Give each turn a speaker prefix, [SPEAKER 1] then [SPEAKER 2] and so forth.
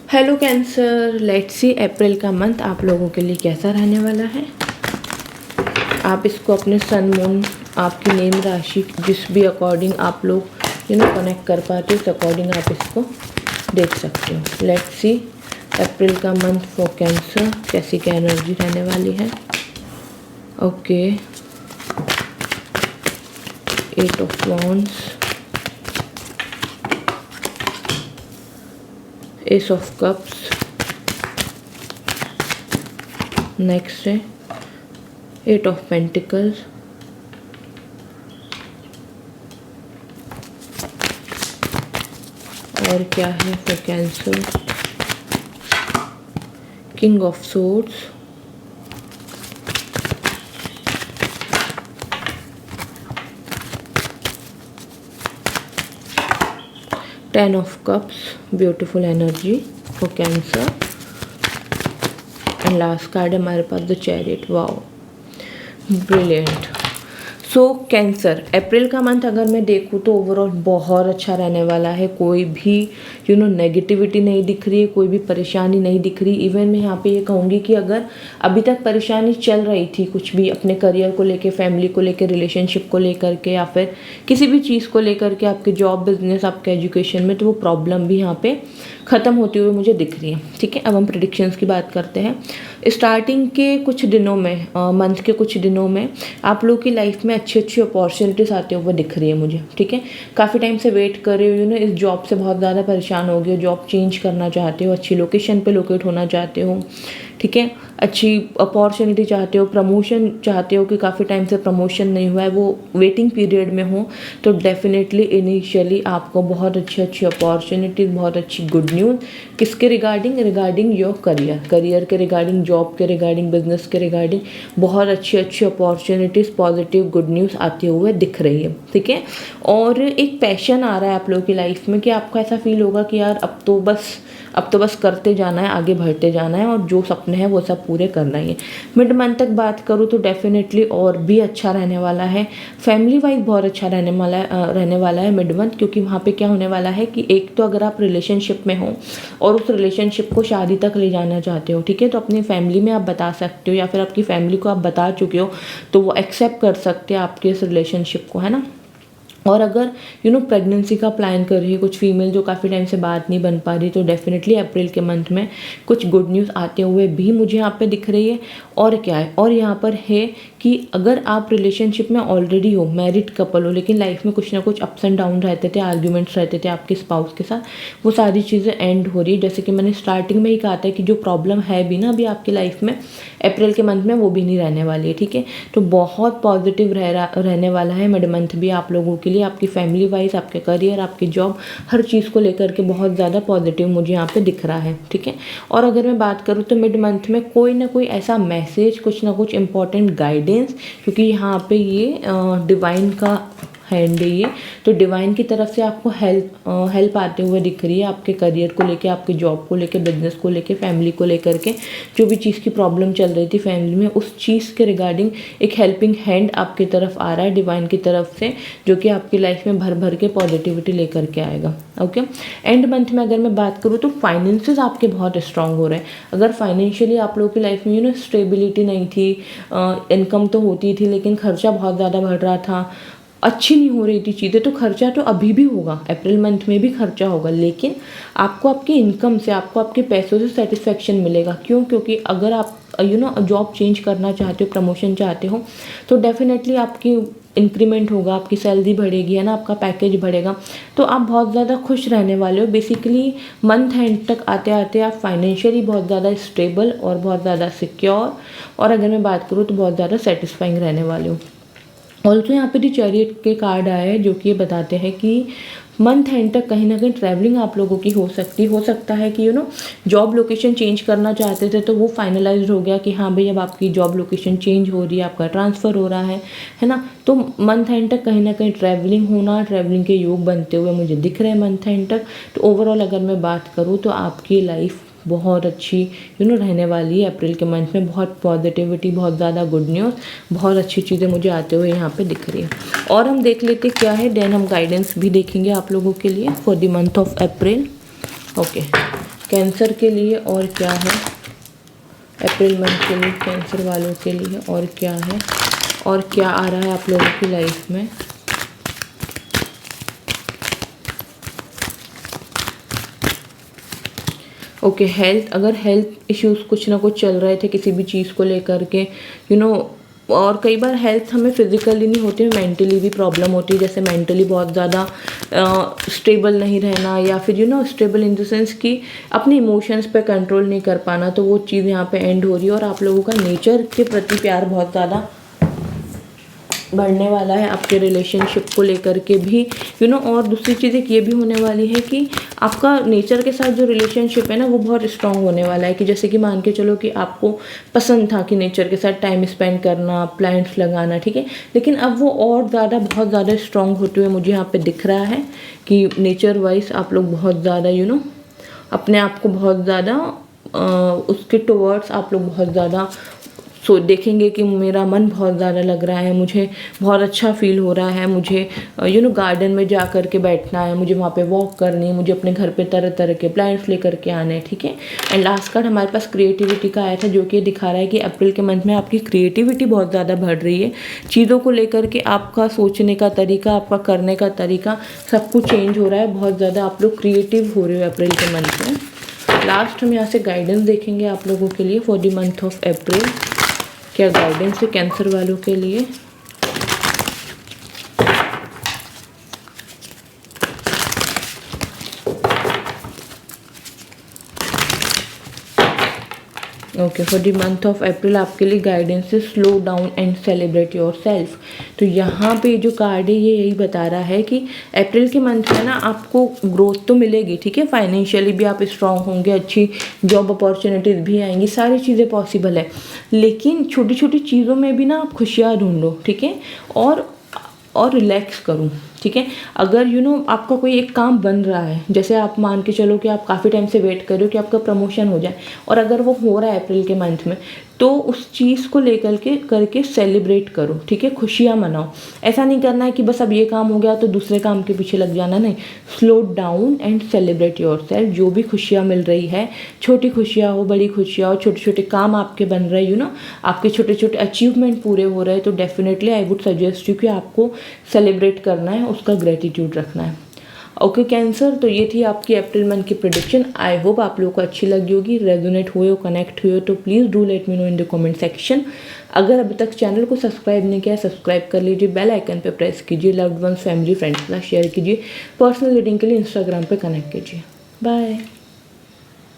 [SPEAKER 1] Hello cancer, let's see अप्रैल का month आप लोगों के लिए कैसा रहने वाला है। आप इसको अपने सन मून, आपकी नेम राशि, जिस भी अकॉर्डिंग आप लोग कनेक्ट कर पाते हो उस अकॉर्डिंग आप इसको देख सकते हो। लेट्स सी अप्रैल का मंथ फॉर कैंसर कैसी क्या एनर्जी रहने वाली है। Okay, 8 of wands, ace of cups, next है 8 ऑफ पेंटिकल्स, और क्या है for cancer, king of swords, ten of cups, beautiful energy for cancer, and last card है हमारे पास the chariot. Wow, brilliant. So cancer April का month अगर मैं देखूँ तो ओवरऑल बहुत अच्छा रहने वाला है। कोई भी नेगेटिविटी नहीं दिख रही है, कोई भी परेशानी नहीं दिख रही। इवन मैं यहाँ पे ये कहूँगी कि अगर अभी तक परेशानी चल रही थी कुछ भी अपने करियर को लेके, फैमिली को लेके, रिलेशनशिप को लेकर के, या फिर किसी भी चीज़ को लेकर के, आपके जॉब, बिजनेस, आपके एजुकेशन में, तो वो प्रॉब्लम भी यहाँ पे ख़त्म होती हुई मुझे दिख रही है। ठीक है, अब हम प्रेडिक्शंस की बात करते हैं। स्टार्टिंग के कुछ दिनों में, मंथ के कुछ दिनों में आप लोगों की लाइफ में अच्छी अच्छी अपॉर्चुनिटीज़ आते हुए दिख रही है मुझे। ठीक है, काफ़ी टाइम से वेट कर रहे हो, इस जॉब से बहुत ज़्यादा परेशान हो गए हो, जॉब चेंज करना चाहते हो, अच्छी लोकेशन पे लोकेट होना चाहते हो। ठीक है, अच्छी अपॉर्चुनिटी चाहते हो, प्रमोशन चाहते हो कि काफ़ी टाइम से प्रमोशन नहीं हुआ है, वो वेटिंग पीरियड में हो, तो डेफिनेटली इनिशियली आपको बहुत अच्छी अच्छी अपॉर्चुनिटीज़, बहुत अच्छी गुड न्यूज़ किसके रिगार्डिंग योर करियर के रिगार्डिंग, जॉब के रिगार्डिंग, बिजनेस के रिगार्डिंग बहुत अच्छी अच्छी अपॉर्चुनिटीज़, पॉजिटिव गुड न्यूज़ आते हुए दिख रही है। ठीक है, और एक पैशन आ रहा है आप लोगों की लाइफ में कि आपको ऐसा फील होगा कि यार अब तो बस करते जाना है, आगे बढ़ते जाना है, और जो सपने हैं वो सब पूरे करना ही है। मिड मंथ तक बात करूँ तो डेफिनेटली और भी अच्छा रहने वाला है। फैमिली वाइज बहुत अच्छा रहने वाला है मिड मंथ, क्योंकि वहाँ पे क्या होने वाला है कि एक तो अगर आप रिलेशनशिप में हो और उस रिलेशनशिप को शादी तक ले जाना चाहते हो, ठीक है, तो अपनी फैमिली में आप बता सकते हो, या फिर आपकी फैमिली को आप बता चुके हो तो वो एक्सेप्ट कर सकते हैं आपके इस रिलेशनशिप को, है ना। और अगर प्रेगनेंसी का प्लान कर रही है कुछ फीमेल जो काफ़ी टाइम से बात नहीं बन पा रही, तो डेफिनेटली अप्रैल के मंथ में कुछ गुड न्यूज़ आते हुए भी मुझे यहाँ पे दिख रही है। और क्या है, और यहाँ पर है कि अगर आप रिलेशनशिप में ऑलरेडी हो, मैरिड कपल हो, लेकिन लाइफ में कुछ ना कुछ अप्स एंड डाउन रहते थे, आर्ग्यूमेंट्स रहते थे आपके स्पाउस के साथ, वो सारी चीज़ें एंड हो रही है। जैसे कि मैंने स्टार्टिंग में ही कहा था कि जो प्रॉब्लम है भी ना अभी आपकी लाइफ में अप्रैल के मंथ में, वो भी नहीं रहने वाली है। ठीक है, तो बहुत पॉजिटिव रहने वाला है मिड मंथ भी आप लोगों के लिए। आपकी फैमिली वाइज, आपके करियर, आपकी जॉब, हर चीज़ को लेकर के बहुत ज़्यादा पॉजिटिव मुझे यहाँ पे दिख रहा है। ठीक है, और अगर मैं बात करूँ तो मिड मंथ में कोई ना कोई ऐसा मैसेज, कुछ ना कुछ इंपॉर्टेंट गाइडेंस, क्योंकि यहाँ पे ये डिवाइन का हैंड है ये, तो डिवाइन की तरफ से आपको हेल्प आते हुए दिख रही है आपके करियर को लेके, आपके जॉब को लेके, बिजनेस को लेके, फैमिली को लेकर के। जो भी चीज़ की प्रॉब्लम चल रही थी फैमिली में, उस चीज़ के रिगार्डिंग एक हेल्पिंग हैंड आपकी तरफ आ रहा है डिवाइन की तरफ से, जो कि आपकी लाइफ में भर भर के पॉजिटिविटी लेकर के आएगा। ओके, एंड मंथ में अगर मैं बात करूँ तो फाइनेंसेस आपके बहुत स्ट्रांग हो रहे हैं। अगर फाइनेंशियली आप लोगों की लाइफ में स्टेबिलिटी नहीं थी, इनकम तो होती थी लेकिन खर्चा बहुत ज़्यादा बढ़ रहा था, अच्छी नहीं हो रही थी चीज़ें, तो खर्चा तो अभी भी होगा, अप्रैल मंथ में भी खर्चा होगा, लेकिन आपको आपकी इनकम से, आपको आपके पैसों से सेटिस्फेक्शन मिलेगा। क्यों? क्योंकि अगर आप जॉब चेंज करना चाहते हो, प्रमोशन चाहते हो, तो डेफिनेटली आपकी इंक्रीमेंट होगा, आपकी सैलरी बढ़ेगी, है ना, आपका पैकेज बढ़ेगा, तो आप बहुत ज़्यादा खुश रहने वाले हो। बेसिकली मंथ एंड तक आते आते आप फाइनेंशियली बहुत ज़्यादा स्टेबल और बहुत ज़्यादा सिक्योर, और अगर मैं बात करूँ तो बहुत ज़्यादा सेटिस्फाइंग रहने वाले हो। ऑल्सो यहाँ पे जो चैरियट के कार्ड आए हैं जो कि ये बताते हैं कि मंथ एंड तक कहीं ना कहीं ट्रैवलिंग आप लोगों की हो सकता है कि जॉब लोकेशन चेंज करना चाहते थे तो वो फाइनलाइज्ड हो गया कि हाँ भाई अब आपकी जॉब लोकेशन चेंज हो रही है, आपका ट्रांसफ़र हो रहा है ना। तो मंथ एंड तक कहीं ना कहीं ट्रैवलिंग के योग बनते हुए मुझे दिख रहे हैं मंथ एंड तक। तो ओवरऑल अगर मैं बात करूँ तो आपकी लाइफ बहुत अच्छी रहने वाली है अप्रैल के मंथ में। बहुत पॉजिटिविटी, बहुत ज़्यादा गुड न्यूज़, बहुत अच्छी चीज़ें मुझे आते हुए यहाँ पे दिख रही है। और हम देख लेते क्या है, देन हम गाइडेंस भी देखेंगे आप लोगों के लिए for the month of April. Okay, cancer के लिए और क्या है, अप्रैल मंथ के लिए कैंसर वालों के लिए और क्या है, और क्या आ रहा है आप लोगों की लाइफ में। ओके हेल्थ, अगर हेल्थ इश्यूज कुछ ना कुछ चल रहे थे किसी भी चीज़ को लेकर के, और कई बार हेल्थ हमें फिजिकली नहीं होती है, मेंटली भी प्रॉब्लम होती है। जैसे मेंटली बहुत ज़्यादा स्टेबल नहीं रहना, या फिर स्टेबल इन द सेंस कि अपने इमोशंस पे कंट्रोल नहीं कर पाना, तो वो चीज़ यहाँ पे एंड हो रही है। और आप लोगों का नेचर के प्रति प्यार बहुत ज़्यादा बढ़ने वाला है आपके रिलेशनशिप को लेकर के भी, और दूसरी चीज़ एक ये भी होने वाली है कि आपका नेचर के साथ जो रिलेशनशिप है ना वो बहुत स्ट्रांग होने वाला है। कि जैसे कि मान के चलो कि आपको पसंद था कि नेचर के साथ टाइम स्पेंड करना, प्लांट्स लगाना, ठीक है, लेकिन अब वो और ज़्यादा बहुत ज़्यादा स्ट्रांग होते हुए मुझे यहाँ पे दिख रहा है कि नेचर वाइज आप लोग बहुत ज़्यादा अपने आप को बहुत ज़्यादा उसके टुवर्ड्स आप लोग बहुत ज़्यादा देखेंगे कि मेरा मन बहुत ज़्यादा लग रहा है, मुझे बहुत अच्छा फील हो रहा है, मुझे गार्डन में जा कर के बैठना है, मुझे वहाँ पे वॉक करनी है, मुझे अपने घर पे तरह तरह के प्लांट्स लेकर के आने हैं, ठीक है। एंड लास्ट कार्ड हमारे पास क्रिएटिविटी का आया था, जो कि दिखा रहा है कि अप्रैल के मंथ में आपकी क्रिएटिविटी बहुत ज़्यादा बढ़ रही है। चीज़ों को लेकर के आपका सोचने का तरीका, आपका करने का तरीका सब कुछ चेंज हो रहा है, बहुत ज़्यादा आप लोग क्रिएटिव हो रहे हो अप्रैल के मंथ में। लास्ट हम यहाँ से गाइडेंस देखेंगे आप लोगों के लिए for the month of April. क्या गाइडेंस है कैंसर वालों के लिए। Okay for the month of April आपके लिए गाइडेंस है slow down and celebrate your self. तो यहाँ पे जो कार्ड है ये यही बता रहा है कि अप्रैल के मंथ में ना आपको ग्रोथ तो मिलेगी, ठीक है, फाइनेंशियली भी आप स्ट्रांग होंगे, अच्छी जॉब अपॉर्चुनिटीज़ भी आएंगी, सारी चीज़ें पॉसिबल है। लेकिन छोटी छोटी चीज़ों में भी ना आप खुशियाँ ढूंढो, ठीक है, और रिलैक्स करूँ, ठीक है। अगर आपका कोई एक काम बन रहा है, जैसे आप मान के चलो कि आप काफ़ी टाइम से वेट कर रहे हो कि आपका प्रमोशन हो जाए, और अगर वो हो रहा है अप्रैल के मंथ में, तो उस चीज़ को लेकर के करके सेलिब्रेट करो, ठीक है, खुशियाँ मनाओ। ऐसा नहीं करना है कि बस अब ये काम हो गया तो दूसरे काम के पीछे लग जाना, नहीं। Slow down and celebrate yourself. जो भी खुशियाँ मिल रही है, छोटी खुशियाँ हो, बड़ी खुशियाँ हो, छोटे छोटे काम आपके बन रहे आपके छोटे छोटे अचीवमेंट पूरे हो रहे हैं, तो definitely I would suggest you कि आपको सेलिब्रेट करना है, उसका ग्रेटिट्यूड रखना है। ओके कैंसर, तो ये थी आपकी अप्रैल मंथ की प्रेडिक्शन। आई होप आप लोगों को अच्छी लगी होगी, रेजोनेट हुए हो, कनेक्ट हुए हो, तो please do let me know in the comment section. अगर अभी तक चैनल को सब्सक्राइब नहीं किया है, सब्सक्राइब कर लीजिए, बेल आइकन पे प्रेस कीजिए, लव्ड वंस, फैमिली, फ्रेंड्स के साथ शेयर कीजिए, पर्सनल रीडिंग के लिए इंस्टाग्राम पे कनेक्ट कीजिए। बाय।